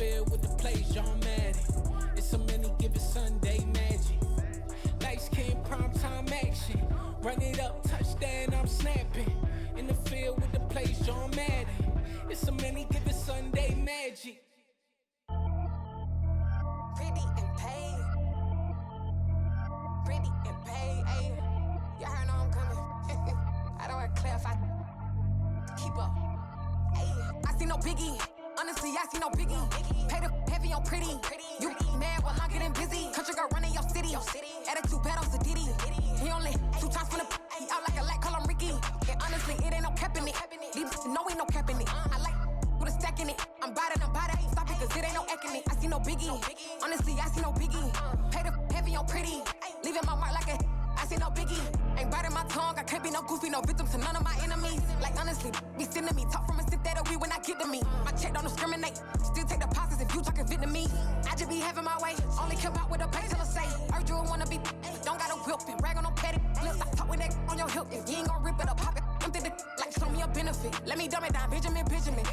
field with the plays, John Madden. It's so many given Sunday magic. Light skin, primetime action. Run it up, touchdown, I'm snapping. In the field with the plays, John Madden. It's so many given Sunday magic. Pretty and paid. Pretty and paid, ayy. Y'all heard know I'm coming. I don't want to clarify. Keep up. Ayy. I see no biggie. Honestly, I see no biggie. Pay the heavy on pretty. You mad while I'm getting busy. Country girl running your city. Attitude bad on Sadidi. He only 2 times from the he out like a light, call him Ricky. And honestly, it ain't no cap in it. These know ain't no cap in it. I like with a stack in it. I'm bout it. Stop it, cause it ain't no eck in it. I see no biggie. Honestly, I see no biggie. Pay the heavy on pretty. Leaving my mark like a I see no biggie. Ain't biting my tongue. I can't be no goofy, no victim to none of my enemies. Like honestly, be sending me talk from a sit that'll be when I get to me. My check don't discriminate. Still take deposits if you talking Vietnamese. I just be having my way. Only care about what the pay tell her say. Urge you wanna be, don't got a whip and rag on no petty. Lips, I talk with that on your hip. If you ain't gon' rip it up, pop it. Empty the like show me a benefit. Let me dumb it down, Benjamin.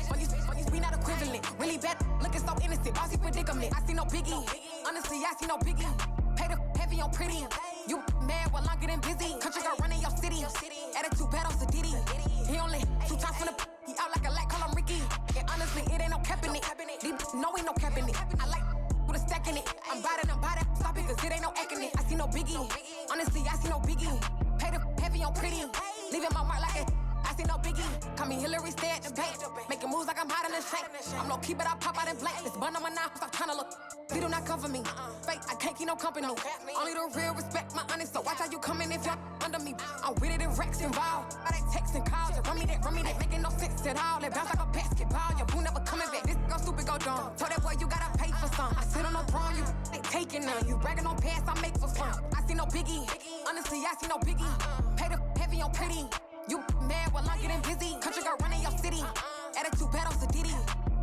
When you we not equivalent. Really bad, looking so innocent. Bossy predicament. I see no biggie. Honestly, I see no biggie. Pay the heavy on pretty. You mad while I'm getting busy. Country girl running your city. Attitude bad on Sadidi. He only 2 times from the he out like a light, call him Ricky. And honestly, it ain't no cap in it. These know ain't no cap in it. I like with a stack in it. I'm bout it. Stop it, cause it ain't no eck in it. I see no biggie. Honestly, I see no biggie. Pay the heavy on pretty. Leaving my mark like a I see no biggie. Call me Hillary, stay at the bank. Making moves like I'm hiding in shank. I'm low key, but I pop out in blank. This bun on my knife, stop trying to look. They do not cover me. Fake, I can't keep no company. Only the real respect my honest. So watch how you coming if you're under me. I'm with it and Rex involved. I they text and calls. You run me that. Making no sense at all. They bounce like a basketball. Your boo never coming back. This go stupid, go dumb. Told that boy you gotta pay for some. I sit on no throne, you ain't taking none. You bragging on past, I make for fun. I see no biggie. Honestly, I see no biggie. Pay the heavy on pretty. You mad while I'm getting busy. Country girl running your city. Attitude bad on Sadidi.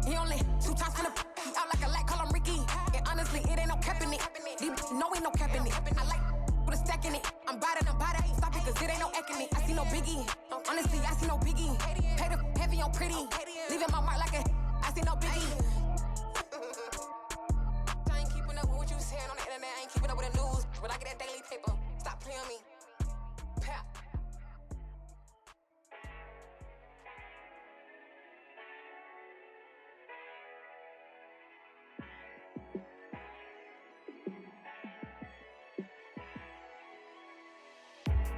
He only 2 times from the he out like a light, call him Ricky. And honestly, it ain't no cap in it. These know ain't no cap in it. I like with a stack in it. I'm bout it. Stop it, cause it ain't no eck in it. I see no biggie. Honestly, I see no biggie. Pay the heavy on pretty. Leaving my mark like a I see no biggie. I ain't keeping up with what you saying on the internet. I ain't keeping up with the news. But I get that daily paper. Stop playing on me. Pap.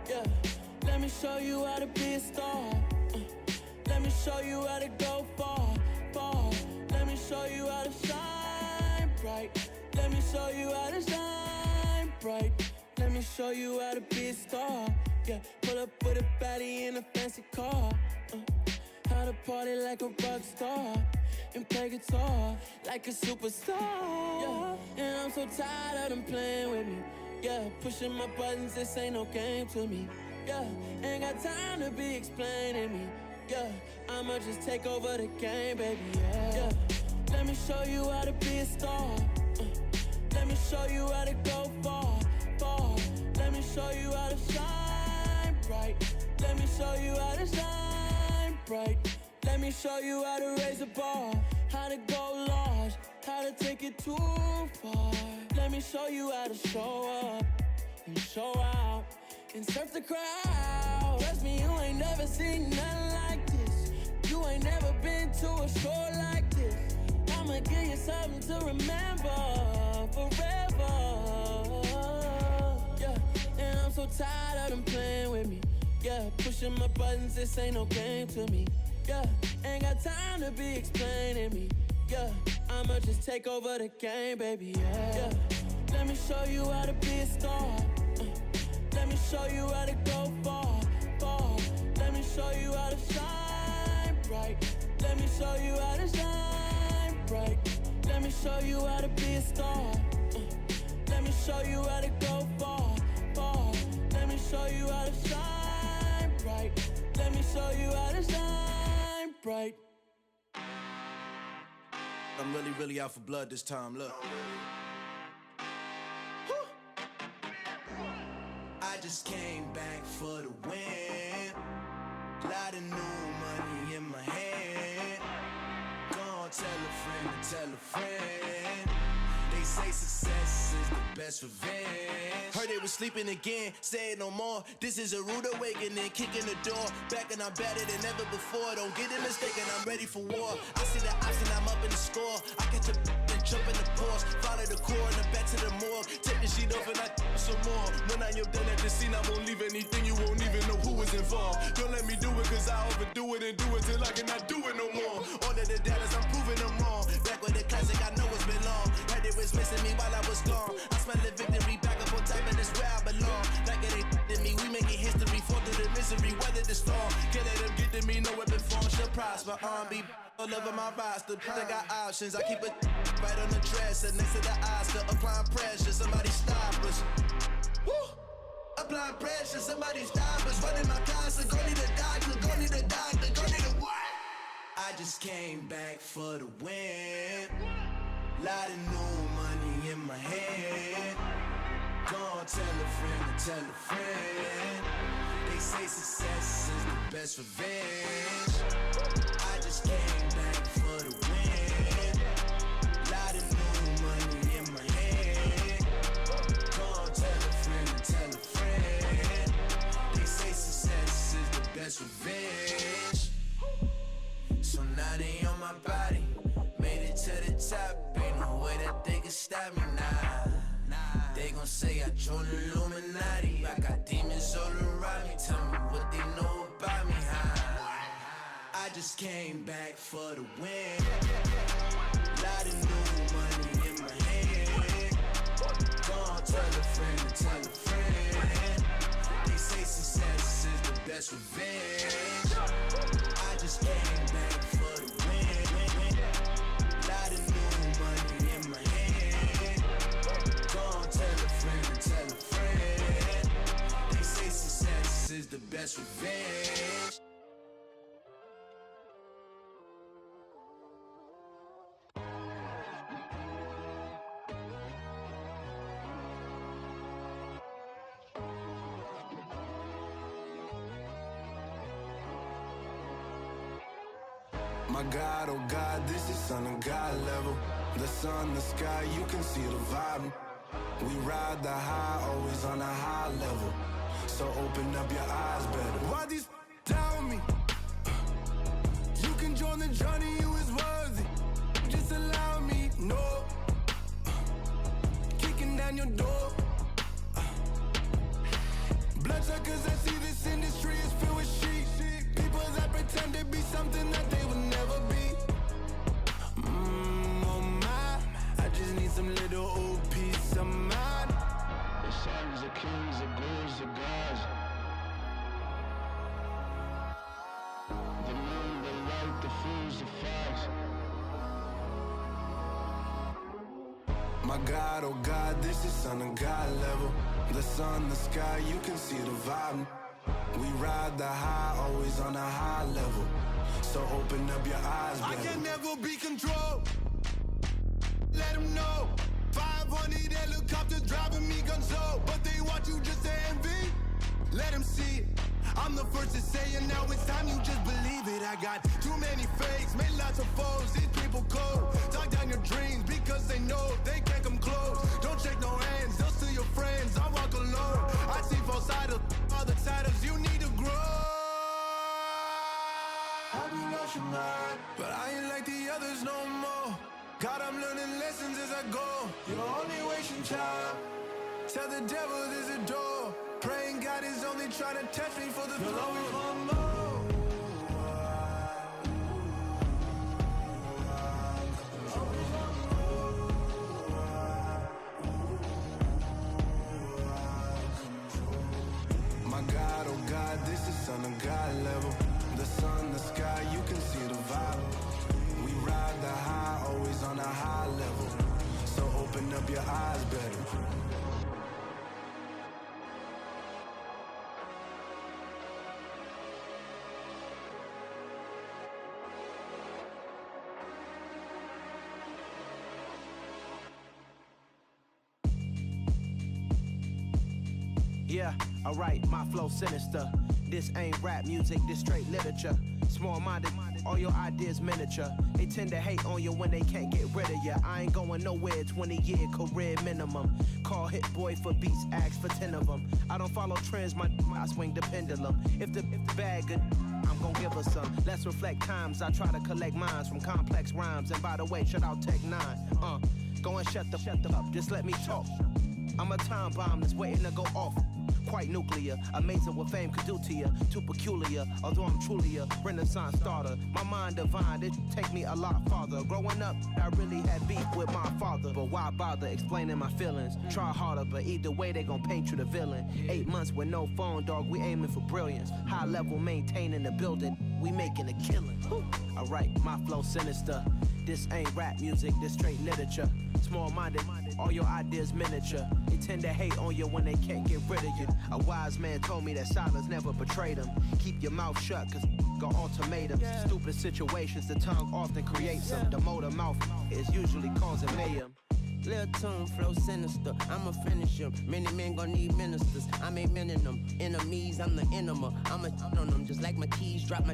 Yeah, let me show you how to be a star. Let me show you how to go far. Let me show you how to shine bright. Let me show you how to shine bright. Let me show you how to be a star. Yeah, pull up with a baddie in a fancy car. How to party like a rock star and play guitar like a superstar. Yeah, and I'm so tired of them playing with me. Yeah, pushing my buttons, this ain't no game to me. Yeah, ain't got time to be explaining me. Yeah, I'ma just take over the game, baby. Yeah, let me show you how to be a star. Let me show you how to go far. Let me show you how to shine bright. Let me show you how to shine bright. Let me show you how to raise a bar, how to go large, how to take it too far. Let me show you how to show up and show out and surf the crowd. Trust me, you ain't never seen nothing like this. You ain't never been to a show like this. I'ma give you something to remember forever. Yeah, and I'm so tired of them playing with me. Yeah, pushing my buttons, this ain't no game to me. Yeah, ain't got time to be explaining me. Yeah, I'ma just take over the game, baby. Yeah, let me show you how to be a star. Let me show you how to go far. Let me show you how to shine bright. Let me show you how to shine bright. Let me show you how to be a star. Let me show you how to go far. Let me show you how to shine bright. Let me show you how to shine bright. I'm really out for blood this time, look. I just came back for the win. Lot of new money in my hand. Gonna tell a friend to tell a friend. say success is the best revenge. Heard they was sleeping again, say it no more. This is a rude awakening, kicking the door. Back and I'm better than ever before. Don't get it mistaken, I'm ready for war. I see the option, I'm up in the score. I catch a and jump in the pause. Follow the core and then back to the morgue. Take the sheet off and I some more. When I am done at the scene, I won't leave anything. You won't even know who was involved. Don't let me do it, cause I overdo it and do it till I cannot do it no more. All of the doubters, I'm proving them wrong. Back with the classic, I know it's been long. Heard it was missing me while I was gone. I smell the victory back up on top, and it's where I belong. Like it ain't to me, we making history. Fall through the misery, weather the storm. Can't let them get to me, no weapon form shall prosper. Be all over my roster, I got options. I keep it right on the dresser, next to the Oscar. Applying pressure, somebody stop us. Woo! Applying pressure, somebody stop us. Running my closet, go need a doctor, go need a doctor, go need a what? I just came back for the win. Lot of new money in my hand. Gonna tell a friend to tell a friend. They say success is the best revenge. I just came back for the win. Lot of new money in my hand. Gonna tell a friend to tell a friend. They say success is the best revenge. So now they on my body. Made it to the top. Ain't no way that they can stop me now. They gon' say I joined the Illuminati. I got demons all around me. Tell me what they know about me, huh? I just came back for the win. Lot of new money in my hand. Gonna tell a friend to tell a friend. They say success is the best revenge. I just came back for the win. Lot of new money in my hand. Gonna tell a friend to tell a friend. They say success is the best revenge. My God, oh God, this is Son of God level. The sun, the sky, you can see the vibe. We ride the high, always on a high level. So open up your eyes better. Why these tell me? You can join the journey, you is worthy. Just allow me, no. Kicking down your door. Bloodsuckers, I see this industry is filled with sheep. People that pretend to be something that they will never be. Oh my, I just need some little old peace of mind. The sons of kings, the ghouls, the gods. The moon, the light, the fools, the facts. My God, oh God, this is Son of God level. The sun, the sky, you can see the vibe. We ride the high, always on a high level. So open up your eyes, baby. I can never be controlled. Let them know. 500 helicopters driving me gunso. But they want you just to envy. Let them see it. I'm the first to say it, now it's time you just believe it. I got too many fakes, made lots of foes. These people cold. Talk down your dreams because they know they can't come close. Don't shake no hands, they'll steal your friends. I walk alone. I see false idols, other titles. You need to grow. Have you lost your mind? But I ain't like the others no more. God, I'm learning lessons as I go. You're only wasting time. Tell the devil there's a door. Praying God is only trying to test me for the glory. You'll always want more. My God, oh God, this is Son of God level. The sun, the sky, you can see the vibe. We ride the high, always on a high level. So open up your eyes better. Yeah, alright, my flow sinister. This ain't rap music, this straight literature. Small-minded, All your ideas miniature. They tend to hate on you when they can't get rid of you. I ain't going nowhere, 20-year career minimum. Call Hit Boy for beats, ask for 10 of them. I don't follow trends, I swing the pendulum. If the bag good, I'm gon' give her some. Let's reflect times, I try to collect minds from complex rhymes. And by the way, shout out Tech 9. Go and shut the up, just let me talk. I'm a time bomb that's waiting to go off. Quite nuclear, amazing what fame could do to you. Too peculiar, although I'm truly a renaissance starter. My mind divine, it take me a lot farther. Growing up, I really had beef with my father. But why bother explaining my feelings? Try harder, but either way they gon' paint you the villain. 8 months with no phone, dog, we aiming for brilliance. High level maintaining the building, we making a killing. Alright, my flow sinister. This ain't rap music, this straight literature. Small-minded, all your ideas miniature. They tend to hate on you when they can't get rid of you. A wise man told me that silence never betrayed him. Keep your mouth shut, cause got ultimatums. Stupid situations, the tongue often creates them. The motor mouth is usually causing mayhem. Lil' tune, flow sinister, I'ma finish him. Many men gon' need ministers, I ain't mending them. Enemies, I'm the enema, I'ma on them. Just like my keys, drop my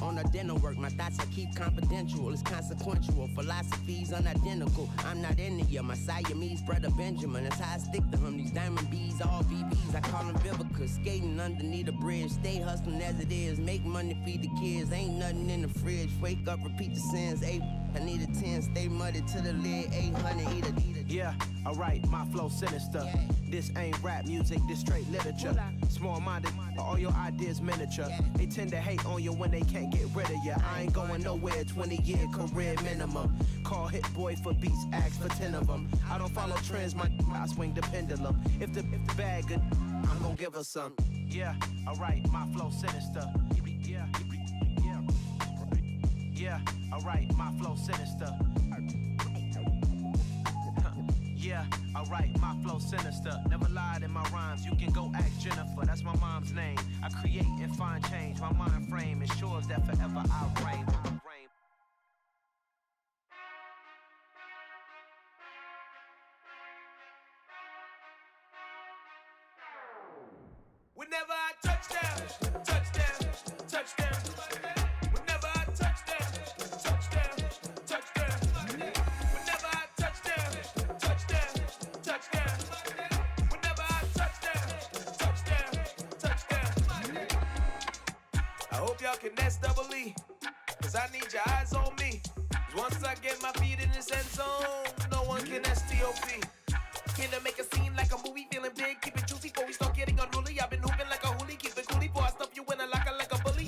on the dinner work. My thoughts I keep confidential, it's consequential. Philosophies unidentical, I'm not in the my Siamese brother Benjamin. That's how I stick to him, these diamond bees, all VBs. I call them Vivica, skating underneath the bridge. Stay hustling as it is, make money, feed the kids. Ain't nothing in the fridge, wake up, repeat the sins. I need a 10, stay muddy to the lid. 800, eat it. Yeah, alright, my flow sinister. This ain't rap music, this straight literature. Small-minded, all your ideas miniature. They tend to hate on you when they can't get rid of you. I ain't going nowhere, 20-year career minimum. Call Hit Boy for beats, ask for 10 of them. I don't follow trends, I swing the pendulum. If the bag good, I'm gon' give her some. Yeah, alright, my flow sinister. Yeah, alright, my flow sinister. Yeah, alright, my flow sinister. Never lied in my rhymes, you can go ask Jennifer, that's my mom's name. I create and find change, my mind frame ensures that forever I reign. Whenever I touch down, touchdown, touchdown. Whenever I touch down, touchdown, touchdown. Whenever I touch down, touchdown. Whenever I touchdown, I hope y'all can nest double E, cause I need your eyes on me. Cause once I get my feet in this end zone, no one can STOP. Here to make a scene like a movie, feeling big, keep it juicy before we start getting unruly. I've been hooping like a hoolie, keep it coolie before I stuff you in a locker like a bully.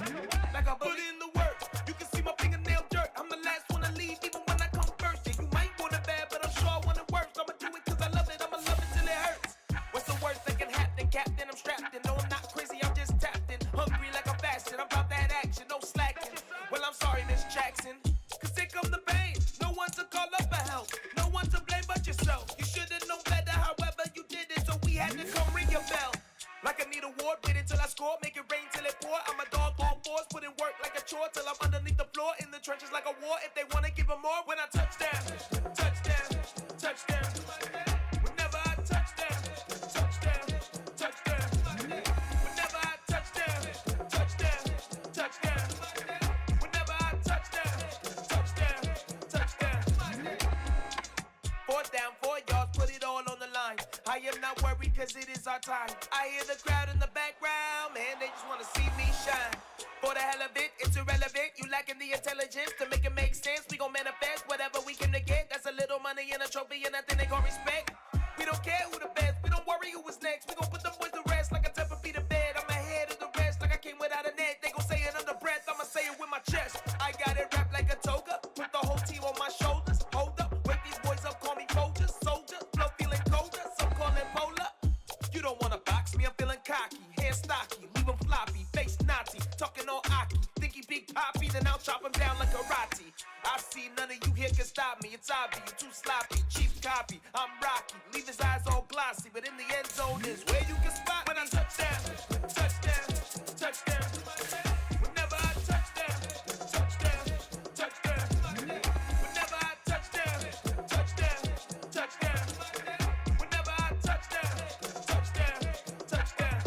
Like a bully. Put in the work, you can see my fingernail dirt. I'm the last one to leave, even when I come first. Yeah, you might want it bad, but I'm sure I want it worse. I'ma do it cause I love it, I'ma love it till it hurts. What's the worst that can happen, Captain? I'm strapped in, no I'm not crazy, I'm just tapped in. Hungry like I'm fasting, I'm about that action, no slacking. Well I'm sorry, Miss Jackson, cause here come the pain. No one to call up for help, no one to blame but yourself. You should've known better, however you did it, so we had to come ring your bell. Like I need a ward, wait until I score, make it rain till it pour. I'm a dog on force, put in work like a chore till I'm underneath the floor, in the trenches like a war. If they wanna give them more, when I touch down, touchdown, touchdown. Whenever I touch down, touchdown, touchdown. Whenever I touch down, touchdown, touchdown. Whenever I touch down, touchdown. Fourth down, 4 yards, put it all on the line. I am not worried cause it is our time. I hear the crowd in the background, man, they just wanna see me shine. For the hell of it, it's irrelevant. You lacking the intelligence to make it make sense. We gon' manifest whatever we came to get. That's a little money and a trophy and nothing they gon' respect. We don't care who the best, we don't worry who is next. We gon' put them boys to rest like a Tempur-Pedic bed. I'm ahead of the rest like I came without a net. They gon' say it under breath, I'ma say it with my chest. I got it wrapped like a toga, put the whole team on my shoulders. Hold up, wake these boys up, call me Folgers. Soldier, flow feeling colder, some call it polar. You don't wanna box me, I'm feeling cocky. Hair stocky, leave him floppy, face naughty. Talking all aki, think he big poppy, then I'll chop him down like karate. I see none of you here can stop me, it's obvious, you too sloppy. Cheap copy, I'm rocky, leave his eyes all glossy. But in the end zone is where you can spot when I touchdown, touchdown, touchdown. Whenever I touchdown, touchdown, touchdown. Whenever I touchdown, touchdown, touchdown. Whenever I touchdown, touchdown, touchdown.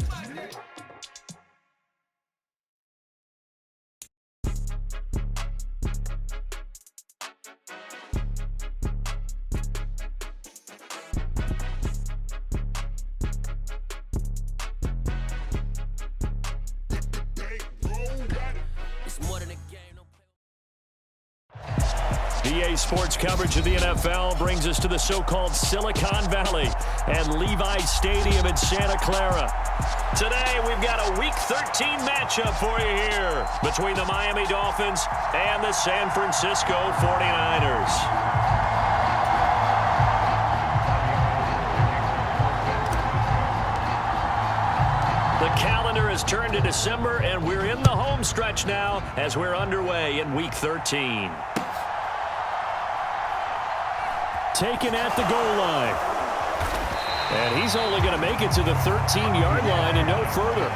EA Sports coverage of the NFL brings us to the so-called Silicon Valley and Levi Stadium in Santa Clara. Today, we've got a Week 13 matchup for you here between the Miami Dolphins and the San Francisco 49ers. The calendar has turned to December, and we're in the home stretch now as we're underway in Week 13. Taken at the goal line. And he's only going to make it to the 13-yard line and no further.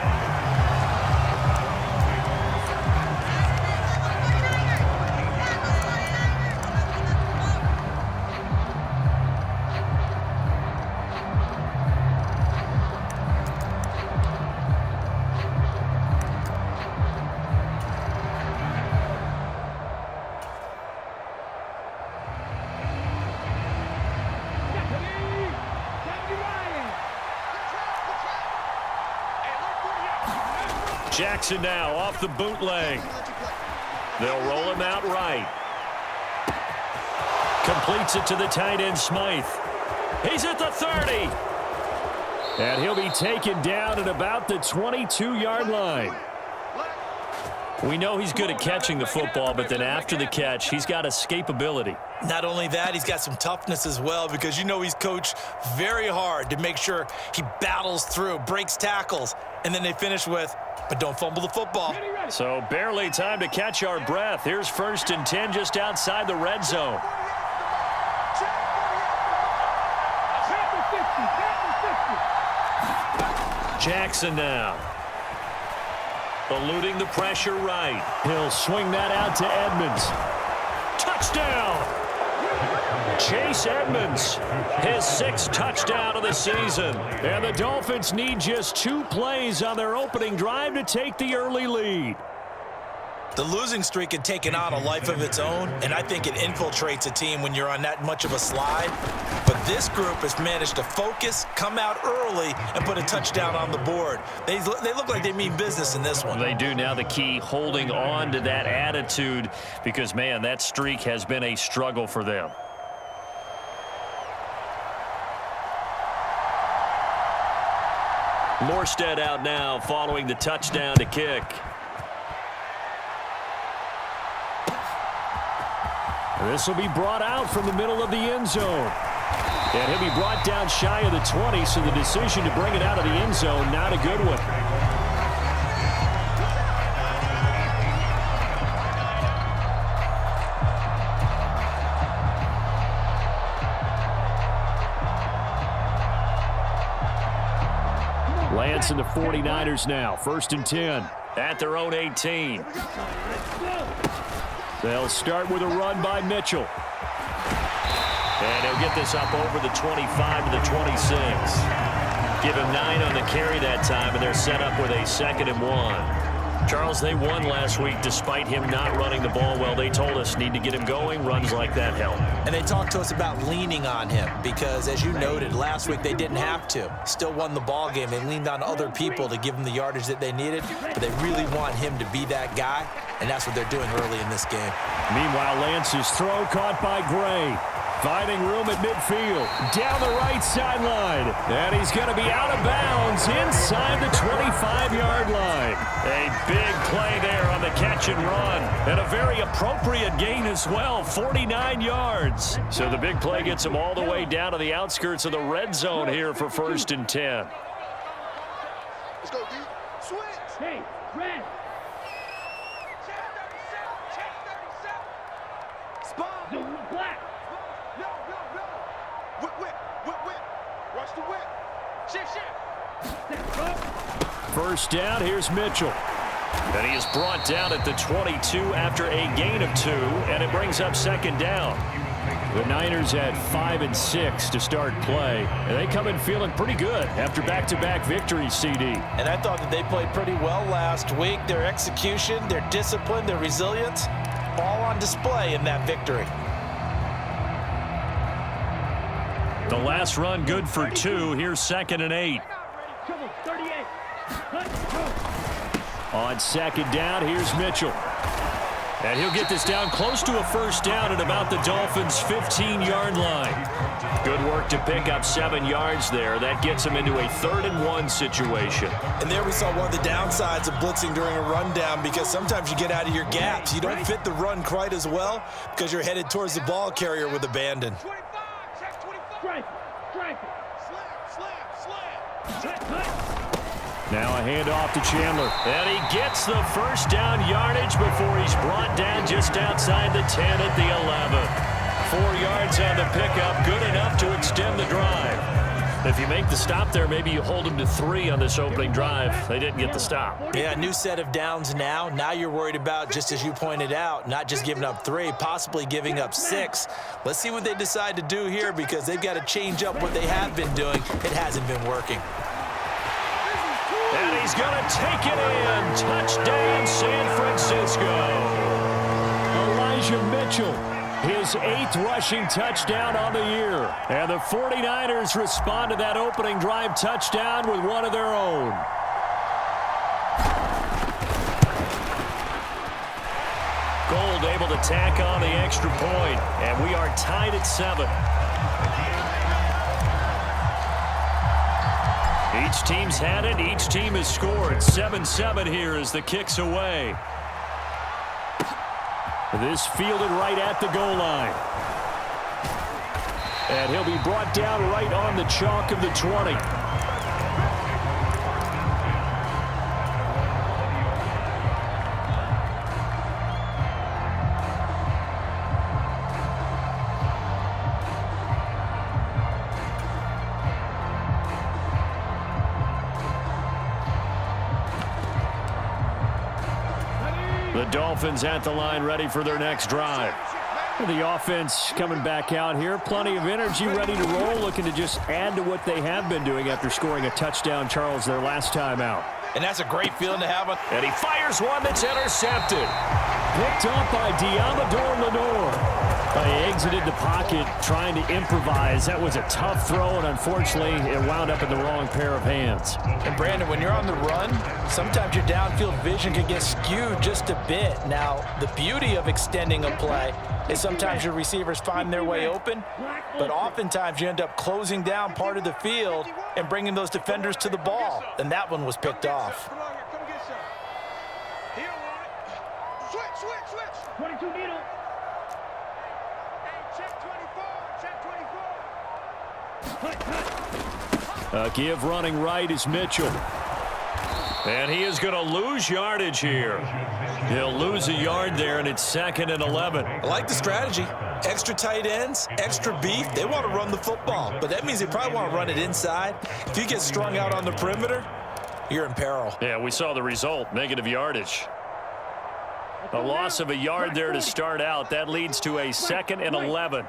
Jackson now off the bootleg. They'll roll him out right. Completes it to the tight end, Smythe. He's at the 30. And he'll be taken down at about the 22-yard line. We know he's good at catching the football, but then after the catch, he's got escapability. Not only that, he's got some toughness as well, because you know he's coached very hard to make sure he battles through, breaks tackles, and then they finish with, but don't fumble the football. So barely time to catch our breath. Here's 1st and 10 just outside the red zone. Jackson now. Eluding the pressure right. He'll swing that out to Edmonds. Touchdown! Chase Edmonds, his 6th touchdown of the season. And the Dolphins need just 2 plays on their opening drive to take the early lead. The losing streak had taken on a life of its own, and I think it infiltrates a team when you're on that much of a slide. But this group has managed to focus, come out early, and put a touchdown on the board. They look like they mean business in this one. They do. Now the key, holding on to that attitude, because, man, that streak has been a struggle for them. Morstead out now following the touchdown to kick. This will be brought out from the middle of the end zone. And he'll be brought down shy of the 20, so the decision to bring it out of the end zone, not a good one. Lance and the 49ers now, 1st and 10 at their own 18. They'll start with a run by Mitchell. And he'll get this up over the 25 to the 26. Give him 9 on the carry that time, and they're set up with a 2nd and 1. Charles, they won last week despite him not running the ball well. They told us need to get him going. Runs like that help. And they talked to us about leaning on him because, as you noted, last week they didn't have to. Still won the ball game. They leaned on other people to give them the yardage that they needed, but they really want him to be that guy, and that's what they're doing early in this game. Meanwhile, Lance's throw caught by Gray. Finding room at midfield, down the right sideline, and he's going to be out of bounds inside the 25-yard line. A big play there on the catch and run, and a very appropriate gain as well, 49 yards. So the big play gets him all the way down to the outskirts of the red zone here for 1st and 10. Let's go, D. Switch. Hey, red. Check 37. Spot. Zone black. Whip. Watch the whip. Shift. 1st down, here's Mitchell. And he is brought down at the 22 after a gain of 2, and it brings up 2nd down. The Niners had 5 and 6 to start play, and they come in feeling pretty good after back-to-back victories, CD. And I thought that they played pretty well last week. Their execution, their discipline, their resilience, all on display in that victory. The last run good for 2. Here's 2nd and 8. On 2nd down, here's Mitchell. And he'll get this down close to a first down at about the Dolphins' 15-yard line. Good work to pick up 7 yards there. That gets him into a 3rd-and-1 situation. And there we saw one of the downsides of blitzing during a rundown, because sometimes you get out of your gaps. You don't fit the run quite as well because you're headed towards the ball carrier with abandon. Now a handoff to Chandler. And he gets the first down yardage before he's brought down just outside the 10 at the 11. 4 yards on the pickup, good enough to extend the drive. If you make the stop there, maybe you hold them to 3 on this opening drive. They didn't get the stop. Yeah, new set of downs now. Now you're worried about, just as you pointed out, not just giving up 3, possibly giving up 6. Let's see what they decide to do here, because they've got to change up what they have been doing. It hasn't been working. And he's going to take it in. Touchdown, San Francisco. Elijah Mitchell, his 8th rushing touchdown on the year. And the 49ers respond to that opening drive touchdown with one of their own. Gold able to tack on the extra point, and we are tied at 7. Each team's had it. Each team has scored. 7-7 here as the kick's away. This fielded right at the goal line. And he'll be brought down right on the chalk of the 20. The Dolphins at the line, ready for their next drive. The offense coming back out here. Plenty of energy, ready to roll, looking to just add to what they have been doing after scoring a touchdown, Charles, their last time out. And that's a great feeling to have. And he fires one that's intercepted. Picked up by Diamador Lenore. He exited the pocket trying to improvise. That was a tough throw, and unfortunately, it wound up in the wrong pair of hands. And Brandon, when you're on the run, sometimes your downfield vision can get skewed just a bit. Now, the beauty of extending a play is sometimes your receivers find their way open, but oftentimes you end up closing down part of the field and bringing those defenders to the ball. And that one was picked off. 22 needle. Give running right is Mitchell. And he is going to lose yardage here. He'll lose a yard there, and it's 2nd and 11. I like the strategy. Extra tight ends, extra beef. They want to run the football, but that means they probably want to run it inside. If you get strung out on the perimeter, you're in peril. Yeah, we saw the result, negative yardage. A loss of a yard there to start out. That leads to a 2nd and 11.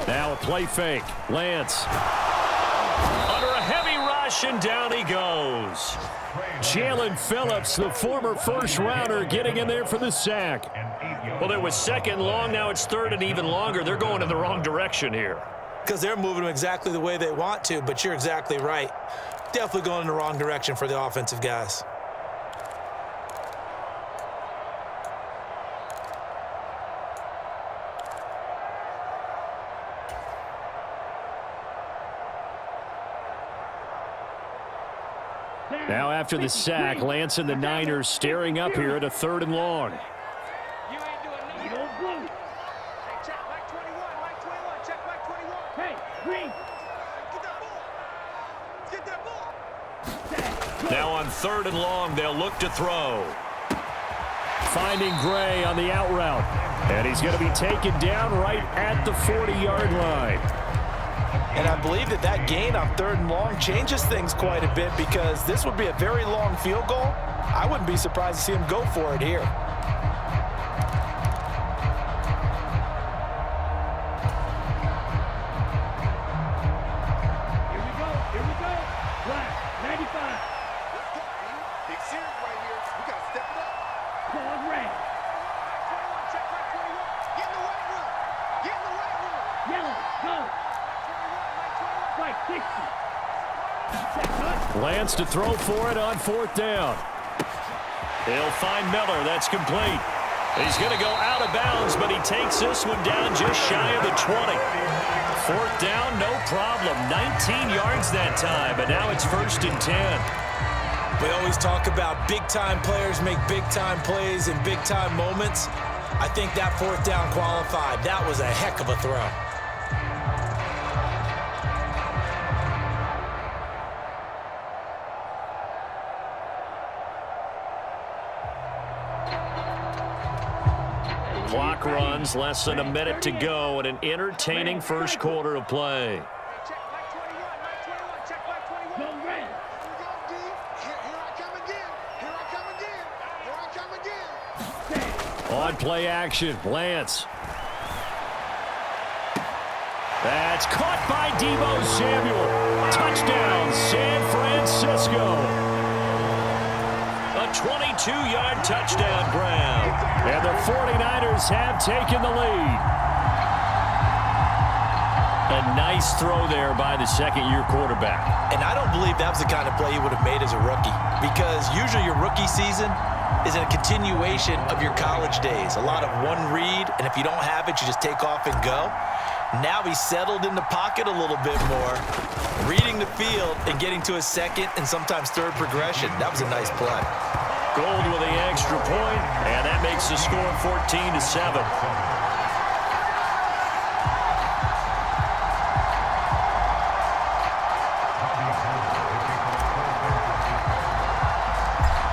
Now a play fake. Lance. Under a heavy rush, and down he goes. Jalen Phillips, the former first-rounder, getting in there for the sack. Well, it was 2nd long. Now it's 3rd and even longer. They're going in the wrong direction here. Because they're moving them exactly the way they want to, but you're exactly right. Definitely going in the wrong direction for the offensive guys. Now after the sack, Lance and the Niners staring up here at a 3rd and long. You ain't doing no blue. Hey, check Mike 21, Mike 21, check Mike 21. Hey, green. Get that ball. Now on 3rd and long, they'll look to throw. Finding Gray on the out route. And he's going to be taken down right at the 40-yard line. And I believe that gain on 3rd and long changes things quite a bit, because this would be a very long field goal. I wouldn't be surprised to see him go for it here. Here we go. Black, 95. Big series right here. We got to step it up. Pause red. 21, check Mike 21. Get in the right room. Get in the right room. Yellow, go. Right, 60. Lance to throw for it on 4th down. He'll find Miller. That's complete. He's going to go out of bounds, but he takes this one down just shy of the 20. Fourth down, no problem. 19 yards that time, but now it's 1st and 10. We always talk about big-time players make big-time plays in big-time moments. I think that 4th down qualified. That was a heck of a throw. Clock runs, less than a minute to go, and an entertaining first quarter of play. Check back 21, back 21, check back 21. Go red. Here I come again. Here I come again. Here I come again. On play action, Lance. That's caught by Deebo Samuel. Touchdown, San Francisco. A 22-yard touchdown grab. And the 49ers have taken the lead. A nice throw there by the second-year quarterback. And I don't believe that was the kind of play he would have made as a rookie, because usually your rookie season is a continuation of your college days. A lot of one read, and if you don't have it, you just take off and go. Now he's settled in the pocket a little bit more, reading the field and getting to a second and sometimes third progression. That was a nice play. Gold with the extra point, and that makes the score 14-7.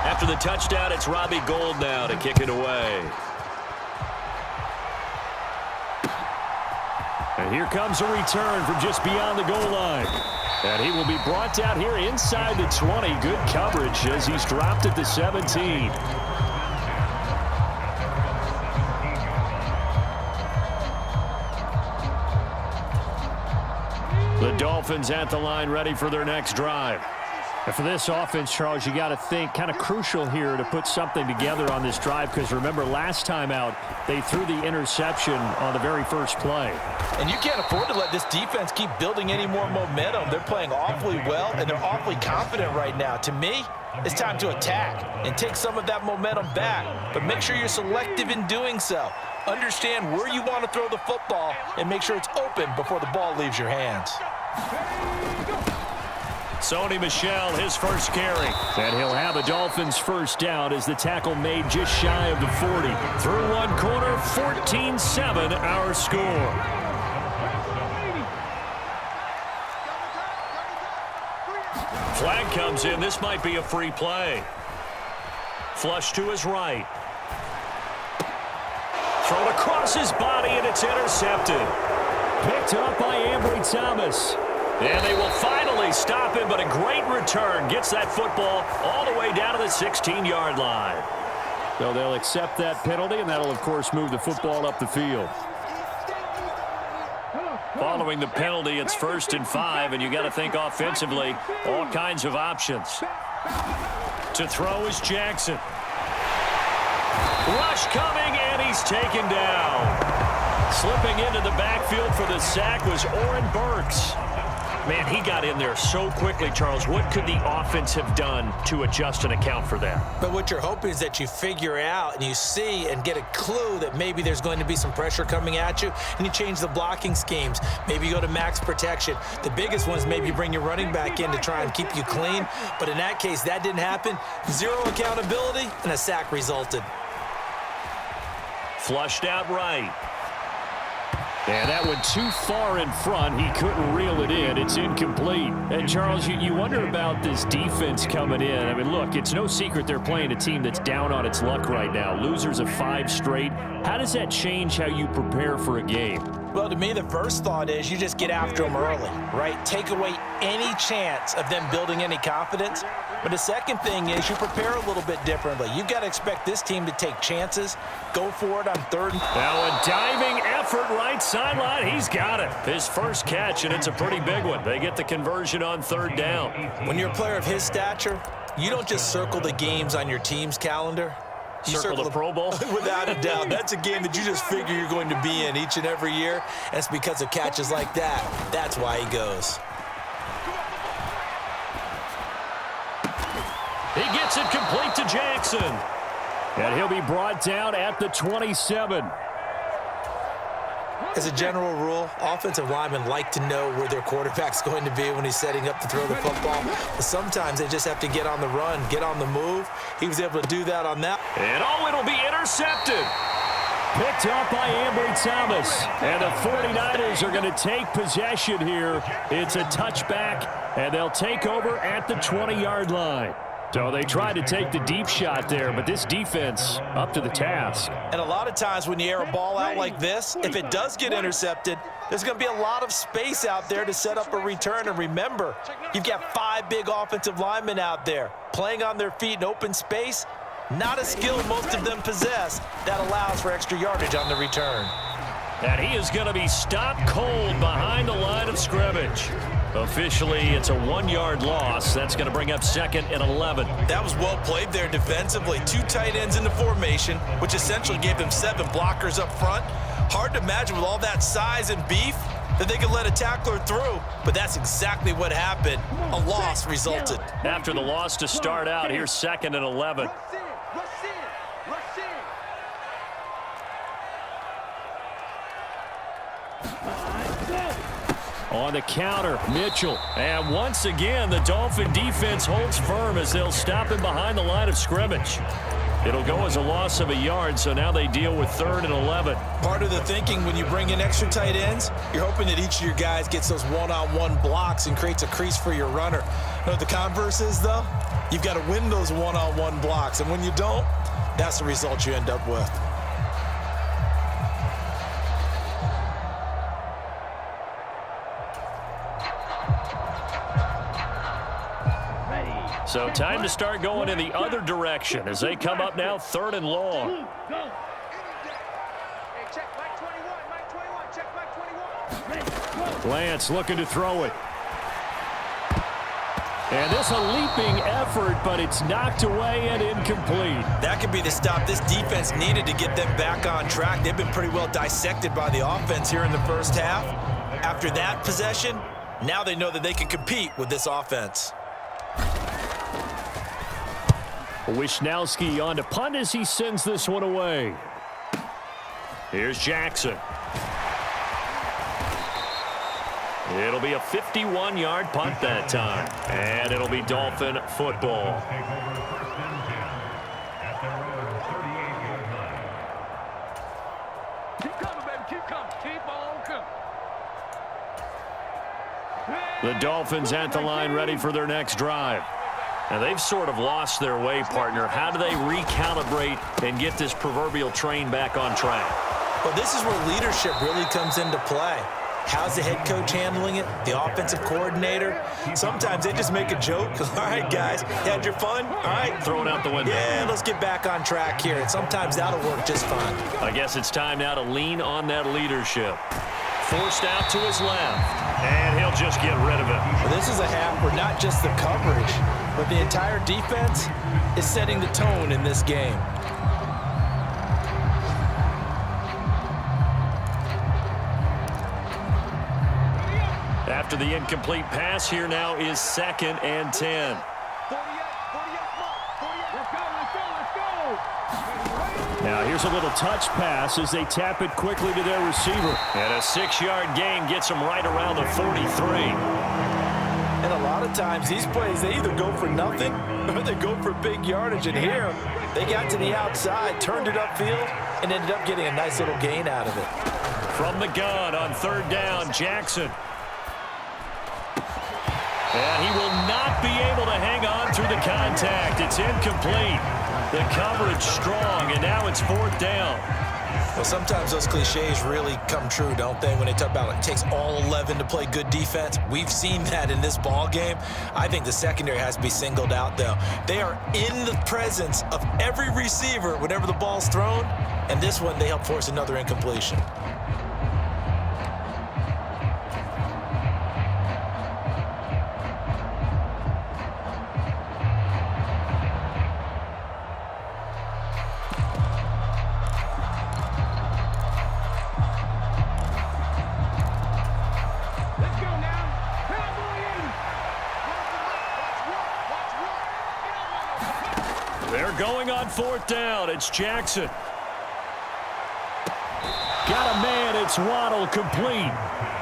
After the touchdown, it's Robbie Gould now to kick it away. And here comes a return from just beyond the goal line. And he will be brought down here inside the 20. Good coverage as he's dropped at the 17. The Dolphins at the line ready for their next drive. And for this offense, Charles, you got to think kind of crucial here to put something together on this drive, because remember last time out they threw the interception on the very first play. And you can't afford to let this defense keep building any more momentum. They're playing awfully well, and they're awfully confident right now. To me, it's time to attack and take some of that momentum back, but make sure you're selective in doing so. Understand where you want to throw the football and make sure it's open before the ball leaves your hands. Sony Michel, his first carry. And he'll have a Dolphins first down as the tackle made just shy of the 40. Through one corner, 14-7 our score. Flag comes in. This might be a free play. Flush to his right. Thrown across his body, and it's intercepted. Picked up by Ambry Thomas. And they will finally stop him, but a great return gets that football all the way down to the 16-yard line. So they'll accept that penalty, and that'll, of course, move the football up the field. Following the penalty, it's 1st and 5, and you got to think offensively, all kinds of options. To throw is Jackson. Rush coming, and he's taken down. Slipping into the backfield for the sack was Oren Burks. Man, he got in there so quickly, Charles. What could the offense have done to adjust and account for that? But what you're hoping is that you figure out and you see and get a clue that maybe there's going to be some pressure coming at you, and you change the blocking schemes. Maybe you go to max protection. The biggest one is maybe you bring your running back in to try and keep you clean. But in that case, that didn't happen. Zero accountability, and a sack resulted. Flushed out right. And that went too far in front. He couldn't reel it in. It's incomplete. And, Charles, you wonder about this defense coming in. I mean, look, it's no secret they're playing a team that's down on its luck right now. Losers of 5 straight. How does that change how you prepare for a game? Well, to me, the first thought is you just get after them early, right? Take away any chance of them building any confidence. But the second thing is you prepare a little bit differently. You've got to expect this team to take chances, go for it on 3rd. Now a diving effort right sideline. He's got it. His first catch, and it's a pretty big one. They get the conversion on 3rd down. When you're a player of his stature, you don't just circle the games on your team's calendar. You circle the Pro Bowl? Without a doubt. That's a game that you just figure you're going to be in each and every year. And it's because of catches like that. That's why he goes. He gets it complete to Jackson. And he'll be brought down at the 27. As a general rule, offensive linemen like to know where their quarterback's going to be when he's setting up to throw the football. But sometimes they just have to get on the run, get on the move. He was able to do that on that. And it'll be intercepted. Picked up by Ambry Thomas. And the 49ers are going to take possession here. It's a touchback, and they'll take over at the 20-yard line. So they tried to take the deep shot there, but this defense up to the task. And a lot of times when you air a ball out like this, if it does get intercepted, there's going to be a lot of space out there to set up a return. And remember, you've got 5 big offensive linemen out there playing on their feet in open space. Not a skill most of them possess that allows for extra yardage on the return. And he is going to be stopped cold behind the line of scrimmage. Officially, it's a 1-yard loss. That's going to bring up 2nd and 11. That was well played there defensively. 2 tight ends in the formation, which essentially gave them 7 blockers up front. Hard to imagine with all that size and beef that they could let a tackler through, but that's exactly what happened. A loss resulted. After the loss to start out, here's 2nd and 11. On the counter, Mitchell. And once again, the Dolphin defense holds firm as they'll stop him behind the line of scrimmage. It'll go as a loss of a yard, so now they deal with 3rd and 11. Part of the thinking when you bring in extra tight ends, you're hoping that each of your guys gets those one-on-one blocks and creates a crease for your runner. You know what the converse is, though? You've got to win those one-on-one blocks, and when you don't, that's the result you end up with. So time to start going in the other direction as they come up now 3rd and long. Lance looking to throw it. And this a leaping effort, but it's knocked away and incomplete. That could be the stop this defense needed to get them back on track. They've been pretty well dissected by the offense here in the first half. After that possession, now they know that they can compete with this offense. Wisnowski on to punt as he sends this one away. Here's Jackson. It'll be a 51-yard punt that time. And it'll be Dolphin football. Keep coming, baby. Keep coming. Keep on coming. The Dolphins at the line ready for their next drive. Now, they've sort of lost their way, partner. How do they recalibrate and get this proverbial train back on track? Well, this is where leadership really comes into play. How's the head coach handling it? The offensive coordinator? Sometimes they just make a joke. All right, guys, you had your fun? All right. Throw it out the window. Yeah, let's get back on track here. And sometimes that'll work just fine. I guess it's time now to lean on that leadership. Forced out to his left, and he'll just get rid of it. Well, this is a half where not just the coverage, but the entire defense is setting the tone in this game. After the incomplete pass, here now is 2nd and 10. Now here's a little touch pass as they tap it quickly to their receiver. And a 6-yard gain gets them right around the 43. And a lot of times these plays, they either go for nothing or they go for big yardage. And here, they got to the outside, turned it upfield, and ended up getting a nice little gain out of it. From the gun on 3rd down, Jackson. And he will not be able to hang on through the contact. It's incomplete. The coverage strong, and now it's 4th down. Well, sometimes those cliches really come true, don't they, when they talk about it takes all 11 to play good defense. We've seen that in this ball game. I think the secondary has to be singled out, though. They are in the presence of every receiver whenever the ball's thrown, and this one, they help force another incompletion. going on 4th down. It's Jackson. Got a man. It's Waddle, complete.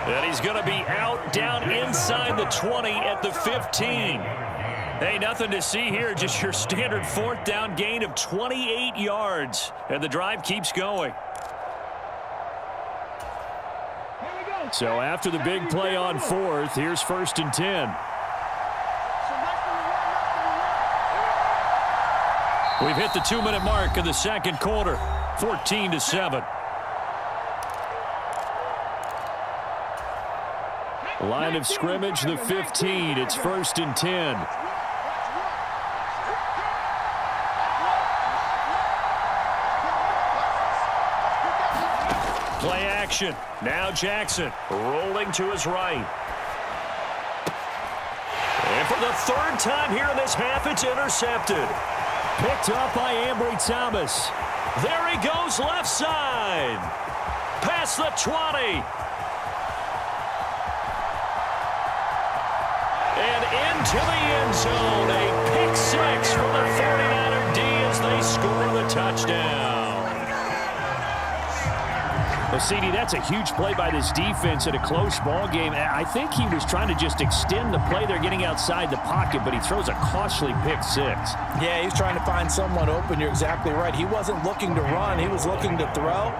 And he's going to be out down inside the 20 at the 15. Hey, nothing to see here. Just your standard 4th down gain of 28 yards. And the drive keeps going. So after the big play on 4th, here's 1st and 10. We've hit the 2-minute mark of the second quarter. 14-7. Line of scrimmage, the 15. It's 1st and 10. Play action. Now Jackson rolling to his right. And for the 3rd time here in this half, it's intercepted. Picked up by Ambry Thomas. There he goes left side. Past the 20. And into the end zone. A pick 6 for the 49er D as they score the touchdown. Well, CD, that's a huge play by this defense in a close ball game. I think he was trying to just extend the play. They're getting outside the pocket, but he throws a costly pick 6. Yeah, he's trying to find someone open. You're exactly right. He wasn't looking to run. He was looking to throw.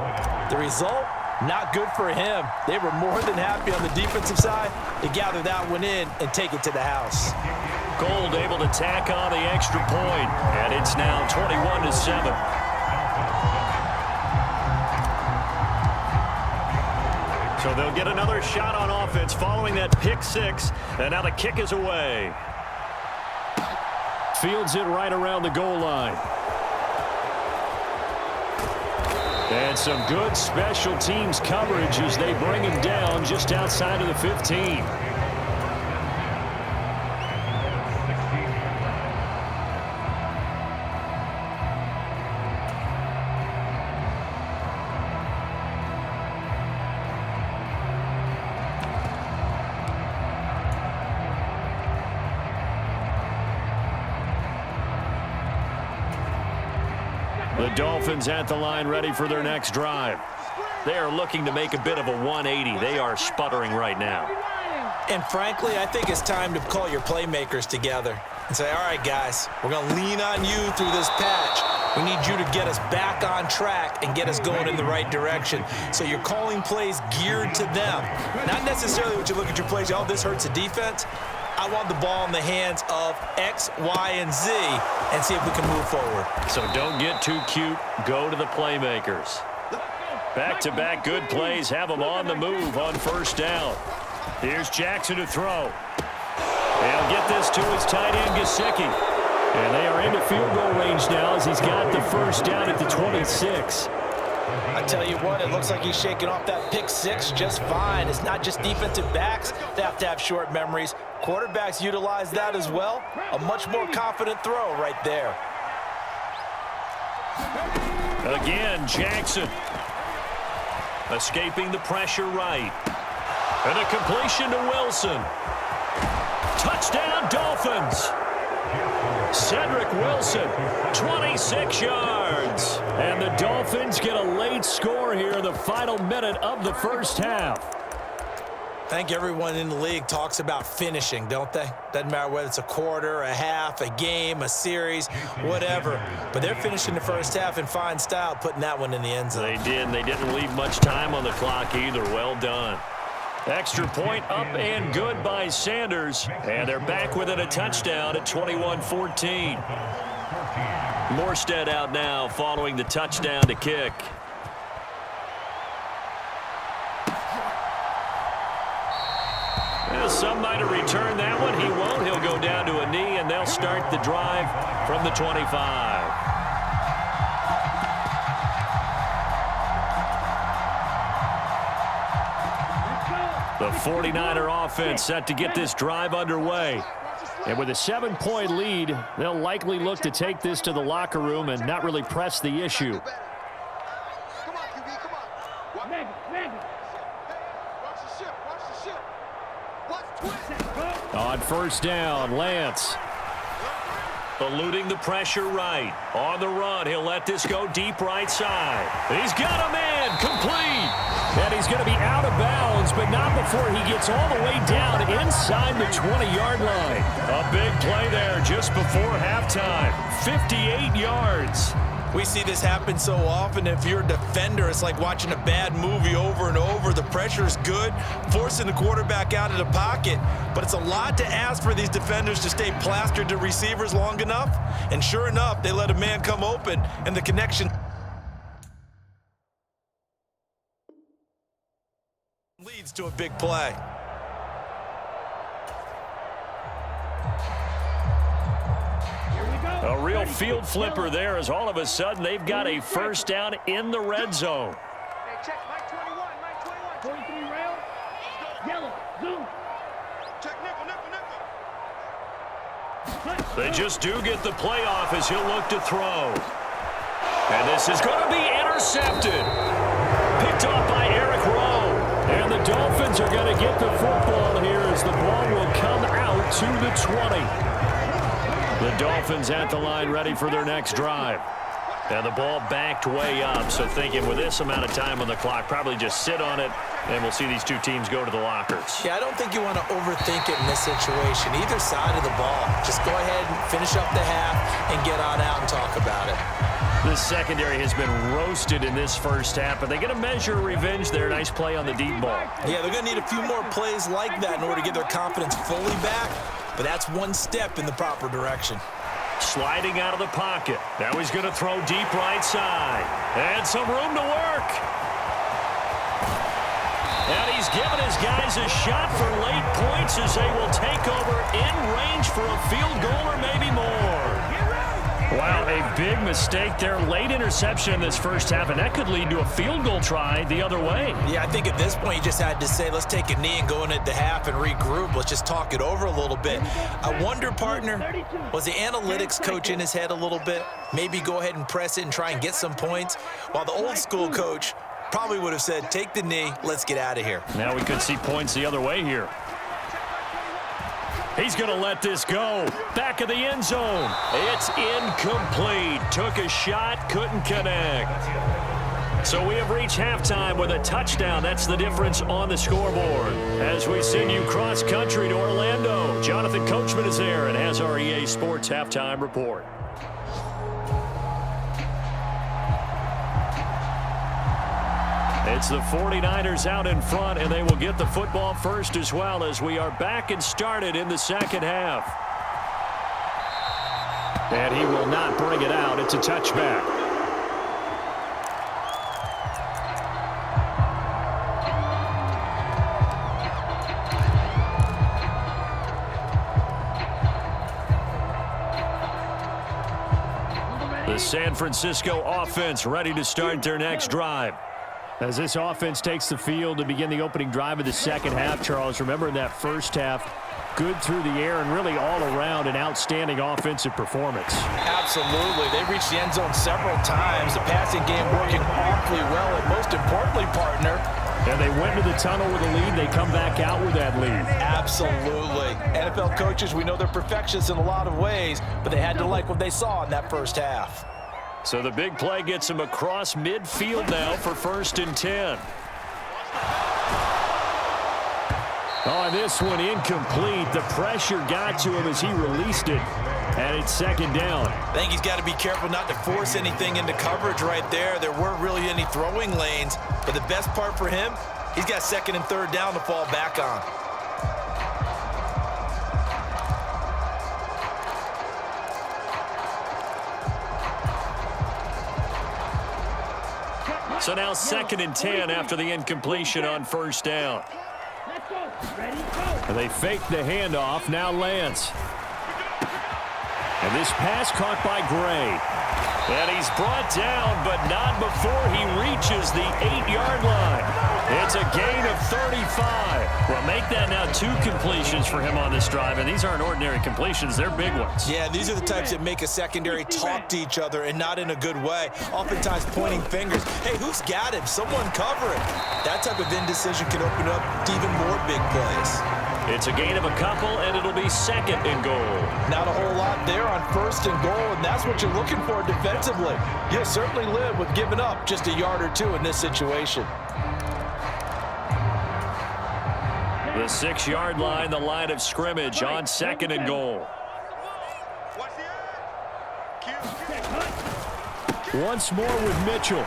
The result, not good for him. They were more than happy on the defensive side to gather that one in and take it to the house. Gold able to tack on the extra point, and it's now 21-7. So they'll get another shot on offense following that pick 6, and now the kick is away. Fields it right around the goal line. And some good special teams coverage as they bring him down just outside of the 15. The Dolphins at the line ready for their next drive. They are looking to make a bit of a 180. They are sputtering right now. And frankly, I think it's time to call your playmakers together and say, all right, guys, we're going to lean on you through this patch. We need you to get us back on track and get us going in the right direction. So you're calling plays geared to them. Not necessarily what you look at your plays, oh, this hurts the defense. I want the ball in the hands of X, Y, and Z and see if we can move forward. So don't get too cute. Go to the playmakers. Back-to-back good plays have them on the move on 1st down. Here's Jackson to throw. They'll get this to his tight end, Gesicki. And they are into field goal range now as he's got the 1st down at the 26. I tell you what, it looks like he's shaking off that pick 6 just fine. It's not just defensive backs that have short memories. Quarterbacks utilize that as well. A much more confident throw right there. Again, Jackson. Escaping the pressure right. And a completion to Wilson. Touchdown, Dolphins. Cedric Wilson, 26 yards. And the Dolphins get a late score here in the final minute of the 1st half. I think everyone in the league talks about finishing, don't they? Doesn't matter whether it's a quarter, a half, a game, a series, whatever. But they're finishing the 1st half in fine style, putting that one in the end zone. They did, and they didn't leave much time on the clock either. Well done. Extra point up and good by Sanders. And they're back within a touchdown at 21-14. Morstead out now following the touchdown to kick. Well, some might have returned that one. He won't. He'll go down to a knee, and they'll start the drive from the 25. The 49er offense set to get this drive underway. And with a 7-point lead, they'll likely look to take this to the locker room and not really press the issue. Come on, QB, come on. Watch the ship, watch the ship. Watch twist. On 1st down, Lance. eluding the pressure right. On the run, he'll let this go deep right side. He's got a man, complete. And he's going to be out of bounds, but not before he gets all the way down inside the 20-yard line. A big play there just before halftime. 58 yards. We see this happen so often. If you're a defender, it's like watching a bad movie over and over. The pressure is good, forcing the quarterback out of the pocket. But it's a lot to ask for these defenders to stay plastered to receivers long enough. And sure enough, they let a man come open, and the connection leads to a big play. A real field flipper there as all of a sudden they've got a first down in the red zone. Hey, check Mike 21, Mike 21. 43 rail. Yellow, zoom. Check nickel. They just do get the playoff as he'll look to throw. And this is going to be intercepted. Picked off by Eric Rowe. And the Dolphins are going to get the football here as the ball will come out to the 20. The Dolphins at the line ready for their next drive. And the ball backed way up, so thinking with this amount of time on the clock, probably just sit on it, and we'll see these two teams go to the lockers. Yeah, I don't think you want to overthink it in this situation. Either side of the ball. Just go ahead and finish up the half and get on out and talk about it. The secondary has been roasted in this first half, but they get a measure of revenge there. Nice play on the deep ball. Yeah, they're going to need a few more plays like that in order to get their confidence fully back, but that's one step in the proper direction. Sliding out of the pocket. Now he's going to throw deep right side. And some room to work. And he's giving his guys a shot for late points as they will take over in range for a field goal or maybe more. Wow, a big mistake there. Late interception in this first half, and that could lead to a field goal try the other way. Yeah, I think at this point you just had to say, let's take a knee and go in at the half and regroup. Let's just talk it over a little bit. I wonder, partner, was the analytics coach in his head a little bit? Maybe go ahead and press it and try and get some points, while the old school coach probably would have said, take the knee, let's get out of here. Now we could see points the other way here. He's going to let this go. Back of the end zone. It's incomplete. Took a shot, couldn't connect. So we have reached halftime with a touchdown. That's the difference on the scoreboard. As we send you cross country to Orlando, Jonathan Coachman is there and has our EA Sports halftime report. It's the 49ers out in front, and they will get the football first as well as we are back and started in the second half. And he will not bring it out. It's a touchback. The San Francisco offense ready to start their next drive. As this offense takes the field to begin the opening drive of the second half, Charles, remember in that first half, good through the air and really all around an outstanding offensive performance. Absolutely. They reached the end zone several times. The passing game working awfully well, and most importantly, partner, and they went to the tunnel with a lead. They come back out with that lead. Absolutely. NFL coaches, we know they're perfectionists in a lot of ways, but they had to like what they saw in that first half. So the big play gets him across midfield now for 1st and 10. Oh, and this one incomplete. The pressure got to him as he released it, and it's 2nd down. I think he's got to be careful not to force anything into coverage right there. There weren't really any throwing lanes, but the best part for him, he's got 2nd and 3rd down to fall back on. So now 2nd and 10 after the incompletion on 1st down. And they fake the handoff. Now Lance. And this pass caught by Gray. And he's brought down, but not before he reaches the 8-yard line. It's a gain of 35. Well, make that now 2 completions for him on this drive. And these aren't ordinary completions. They're big ones. Yeah, these are the types that make a secondary talk to each other and not in a good way. Oftentimes pointing fingers. Hey, who's got him? Someone cover him. That type of indecision can open up to even more big plays. It's a gain of a couple, and it'll be 2nd and goal. Not a whole lot there on 1st and goal, and that's what you're looking for defensively. You'll certainly live with giving up just a yard or 2 in this situation. The 6-yard line, the line of scrimmage on 2nd and goal. Once more with Mitchell.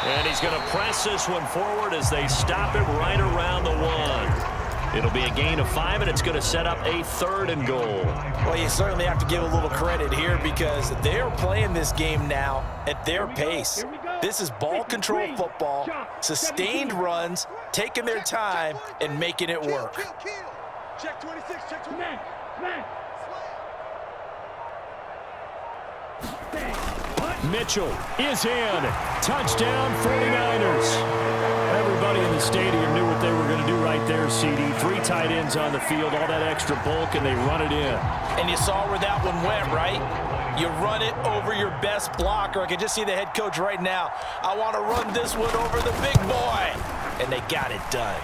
And he's going to press this one forward as they stop it right around the 1. It'll be a gain of 5, and it's going to set up a 3rd and goal. Well, you certainly have to give a little credit here because they're playing this game now at their pace. This is ball control football, sustained runs, taking their time, and making it work. Check 26, check 26. Mitchell is in. Touchdown, 49ers. Everybody in the stadium knew what they were going to do right there, CD. 3 tight ends on the field, all that extra bulk, and they run it in. And you saw where that one went, right? You run it over your best blocker. I can just see the head coach right now. I want to run this one over the big boy. And they got it done.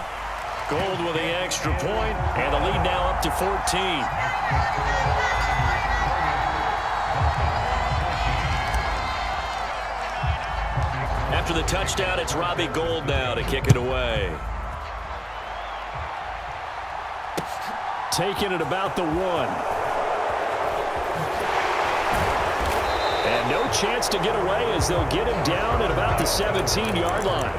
Gold with the extra point, and the lead now up to 14. After the touchdown, it's Robbie Gould now to kick it away. Taking it about the 1. And no chance to get away as they'll get him down at about the 17-yard line.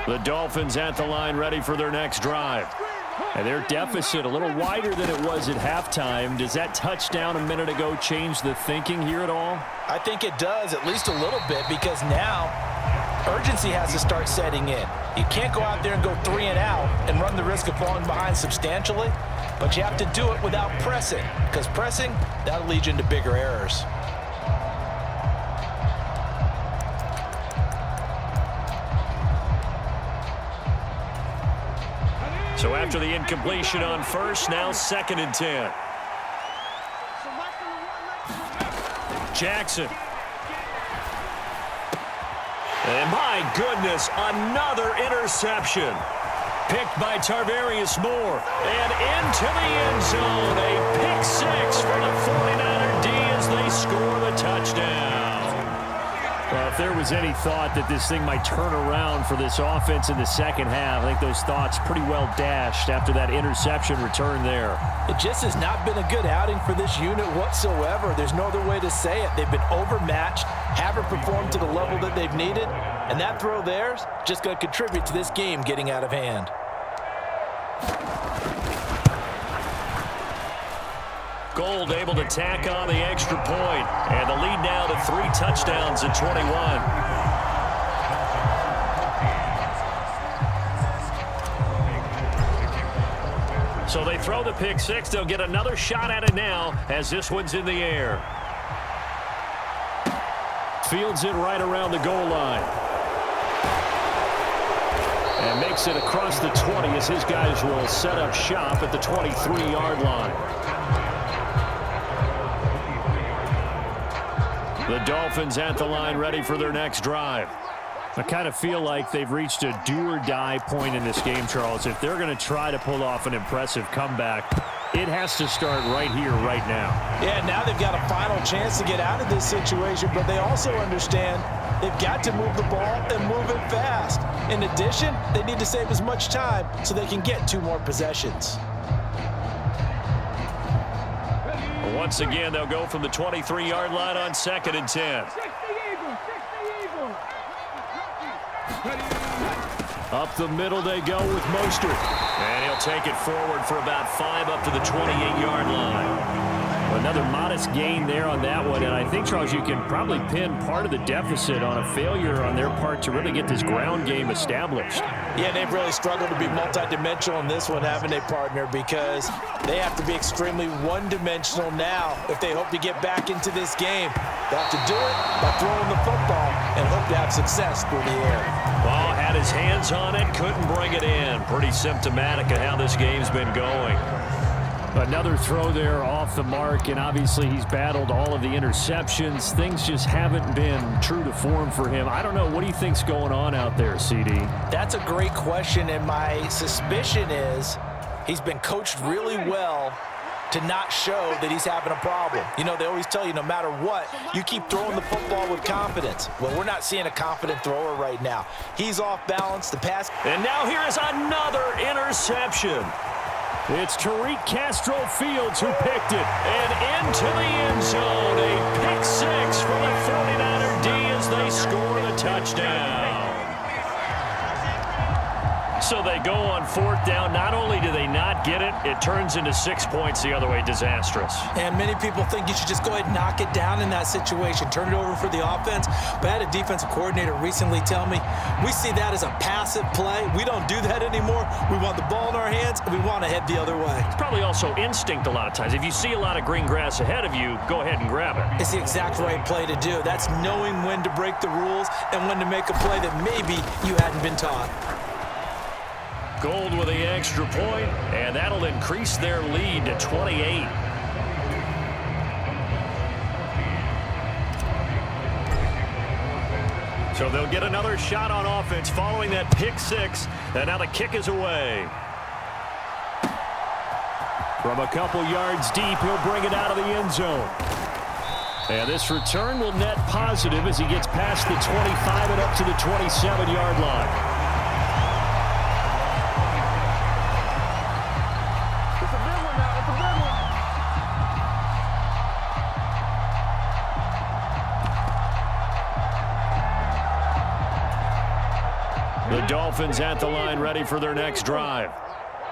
The Dolphins at the line ready for their next drive. And their deficit a little wider than it was at halftime. Does that touchdown a minute ago change the thinking here at all? I think it does, at least a little bit, because now urgency has to start setting in. You can't go out there and go 3 and out and run the risk of falling behind substantially, but you have to do it without pressing, because pressing, that'll lead you into bigger errors. So after the incompletion on 1st, now 2nd and 10. Jackson. And my goodness, another interception. Picked by Tarvarius Moore. And into the end zone. A pick 6 for the 49er D as they score the touchdown. Well, if there was any thought that this thing might turn around for this offense in the second half, I think those thoughts pretty well dashed after that interception return there. It just has not been a good outing for this unit whatsoever. There's no other way to say it. They've been overmatched, haven't performed to the level that they've needed, and that throw there's just going to contribute to this game getting out of hand. Gould able to tack on the extra point, and the lead now to 3 touchdowns in 21. So they throw the pick 6. They'll get another shot at it now as this one's in the air. Fields it right around the goal line. And makes it across the 20 as his guys will set up shop at the 23-yard line. The Dolphins at the line ready for their next drive. I kind of feel like they've reached a do-or-die point in this game, Charles. If they're going to try to pull off an impressive comeback, it has to start right here, right now. Yeah, now they've got a final chance to get out of this situation, but they also understand they've got to move the ball and move it fast. In addition, they need to save as much time so they can get 2 more possessions. Once again, they'll go from the 23-yard line on 2nd and 10. Up the middle they go with Mostert. And he'll take it forward for about 5 up to the 28-yard line. Another modest gain there on that one. And I think, Charles, you can probably pin part of the deficit on a failure on their part to really get this ground game established. Yeah, they've really struggled to be multidimensional in this one, haven't they, partner? Because they have to be extremely one-dimensional now if they hope to get back into this game. They'll have to do it by throwing the football and hope hope to have success through the air. Ball had his hands on it, couldn't bring it in. Pretty symptomatic of how this game's been going. Another throw there off the mark, and obviously he's battled all of the interceptions. Things just haven't been true to form for him. I don't know. What do you think's going on out there, CD? That's a great question, and my suspicion is he's been coached really well to not show that he's having a problem. You know, they always tell you no matter what, you keep throwing the football with confidence. Well, we're not seeing a confident thrower right now. He's off balance. The pass. And now here is another interception. It's Tariq Castro-Fields who picked it. And into the end zone. A pick six for the 49er D as they score the touchdown. So they go on fourth down. Not only do they not get it, it turns into 6 points the other way. Disastrous. And many people think you should just go ahead and knock it down in that situation. Turn it over for the offense. But I had a defensive coordinator recently tell me, we see that as a passive play. We don't do that anymore. We want the ball in our hands, and we want to head the other way. It's probably also instinct a lot of times. If you see a lot of green grass ahead of you, go ahead and grab it. It's the exact right play to do. That's knowing when to break the rules and when to make a play that maybe you hadn't been taught. Gold with the extra point, and that'll increase their lead to 28. So they'll get another shot on offense following that pick six, and now the kick is away. From a couple yards deep, he'll bring it out of the end zone. And this return will net positive as he gets past the 25 and up to the 27-yard line. The Dolphins at the line, ready for their next drive.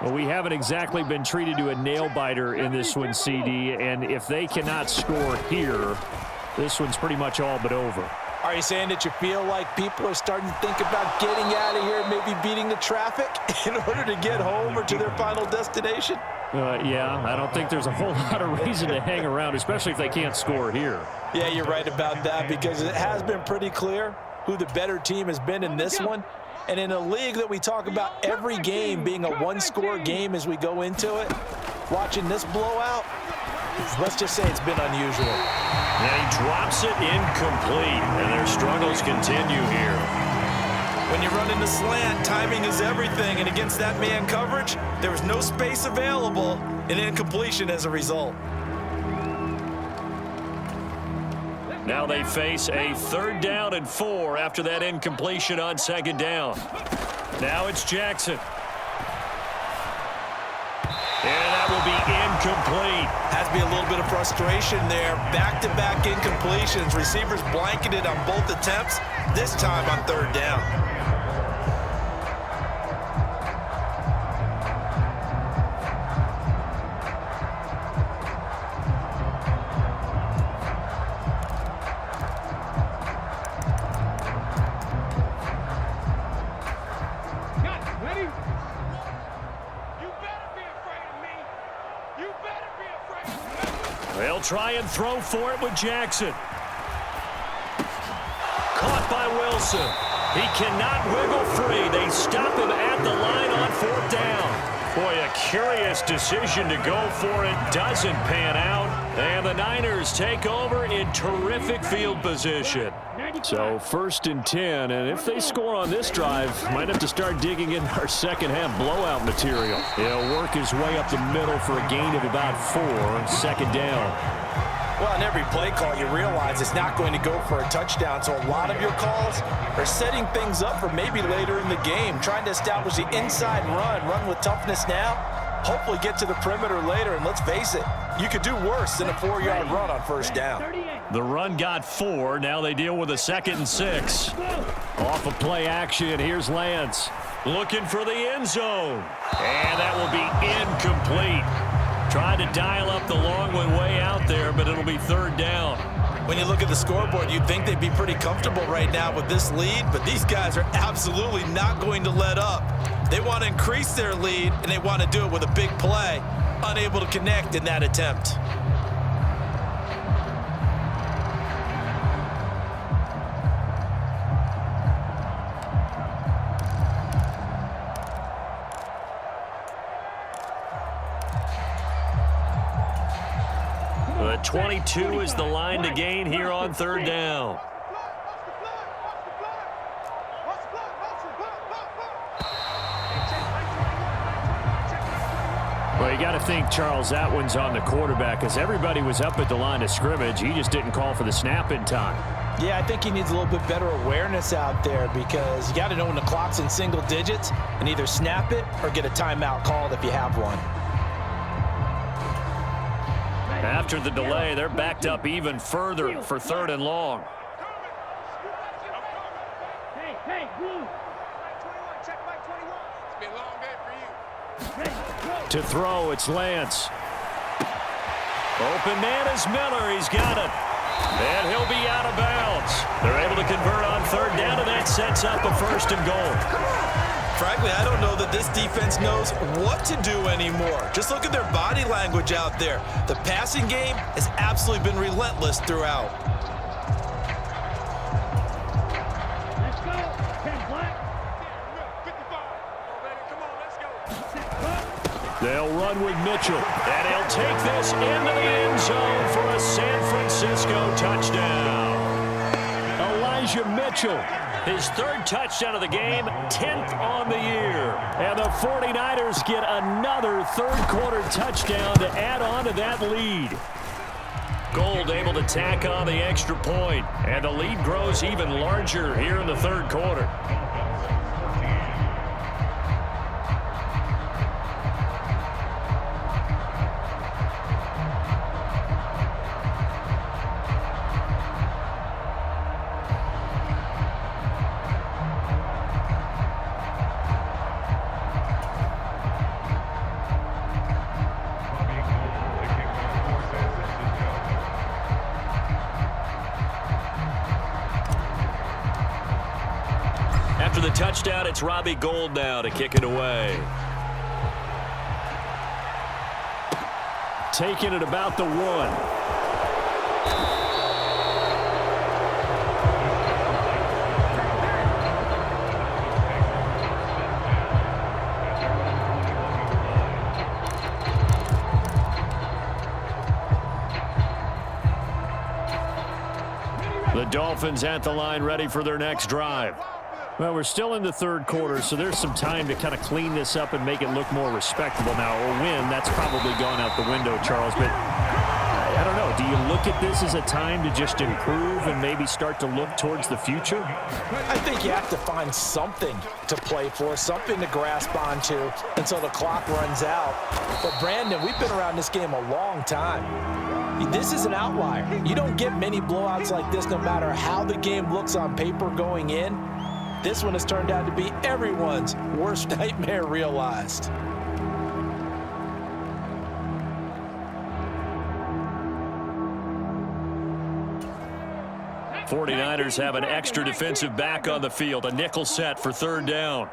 Well, we haven't exactly been treated to a nail-biter in this one, CD, and if they cannot score here, this one's pretty much all but over. Are you saying that you feel like people are starting to think about getting out of here, maybe beating the traffic in order to get home or to their final destination? Yeah, I don't think there's a whole lot of reason to hang around, especially if they can't score here. Yeah, you're right about that, because it has been pretty clear who the better team has been in this one. And in a league that we talk about every game being a one-score game as we go into it, watching this blowout, let's just say it's been unusual. And he drops it incomplete, and their struggles continue here. When you run into slant, timing is everything, and against that man coverage, there was no space available, and incompletion as a result. Now they face a 3rd down and 4 after that incompletion on 2nd down. Now it's Jackson. And that will be incomplete. Has to be a little bit of frustration there. Back-to-back incompletions. Receivers blanketed on both attempts, this time on 3rd down. They'll try and throw for it with Jackson. Caught by Wilson. He cannot wiggle free. They stop him at the line on 4th down. Boy, a curious decision to go for it. Doesn't pan out. And the Niners take over in terrific field position. So 1st and 10, and if they score on this drive, might have to start digging in our second half blowout material. He'll work his way up the middle for a gain of about 4, 2nd down. Well, in every play call, you realize it's not going to go for a touchdown, so a lot of your calls are setting things up for maybe later in the game, trying to establish the inside run with toughness now, hopefully get to the perimeter later, and let's face it, you could do worse than a 4-yard run on 1st down. The run got 4. Now they deal with a 2nd and 6. Off of play action, here's Lance. Looking for the end zone. And that will be incomplete. Trying to dial up the long one way out there, but it'll be 3rd down. When you look at the scoreboard, you'd think they'd be pretty comfortable right now with this lead, but these guys are absolutely not going to let up. They want to increase their lead, and they want to do it with a big play. Unable to connect in that attempt. 22 is the line to gain here on third down. Well, you got to think, Charles, that one's on the quarterback, as everybody was up at the line of scrimmage. He just didn't call for the snap in time. Yeah, I think he needs a little bit better awareness out there, because you got to know when the clock's in single digits and either snap it or get a timeout called if you have one. After the delay, they're backed up even further for third and long. Hey, Blue. Check back 21. It's been a long day for you. To throw, it's Lance. Open man is Miller. He's got it. And he'll be out of bounds. They're able to convert on third down, and that sets up a first and goal. Frankly, I don't know that this defense knows what to do anymore. Just look at their body language out there. The passing game has absolutely been relentless throughout. Let's go. 10 black. 55. Come on, let's go. They'll run with Mitchell, and he'll take this into the end zone for a San Francisco touchdown. Elijah Mitchell, his third touchdown of the game, 10th on the year. And the 49ers get another third-quarter touchdown to add on to that lead. Gold able to tack on the extra point, and the lead grows even larger here in the third quarter. After the touchdown, it's Robbie Gould now to kick it away. Taking it about the 1. The Dolphins at the line, ready for their next drive. Well, we're still in the third quarter, so there's some time to kind of clean this up and make it look more respectable now. Or win, that's probably gone out the window, Charles. But I don't know. Do you look at this as a time to just improve and maybe start to look towards the future? I think you have to find something to play for, something to grasp onto until the clock runs out. But, Brandon, we've been around this game a long time. This is an outlier. You don't get many blowouts like this no matter how the game looks on paper going in. This one has turned out to be everyone's worst nightmare realized. '49ers have an extra defensive back on the field. A nickel set for third down.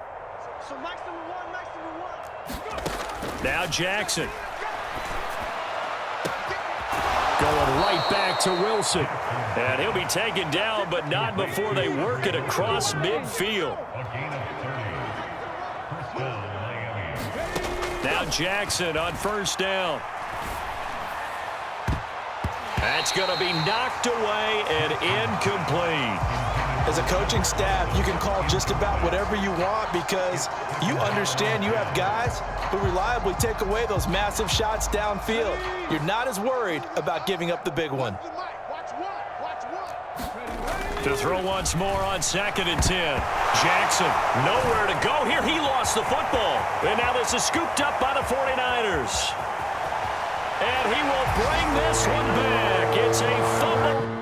Now Jackson. Going right back to Wilson. And he'll be taken down, but not before they work it across midfield. Now Jackson on first down. That's going to be knocked away and incomplete. As a coaching staff, you can call just about whatever you want because you understand you have guys who reliably take away those massive shots downfield. You're not as worried about giving up the big one. To throw once more on 2nd and 10. Jackson, nowhere to go here. He lost the football. And now this is scooped up by the 49ers. And he will bring this one back. It's a fumble.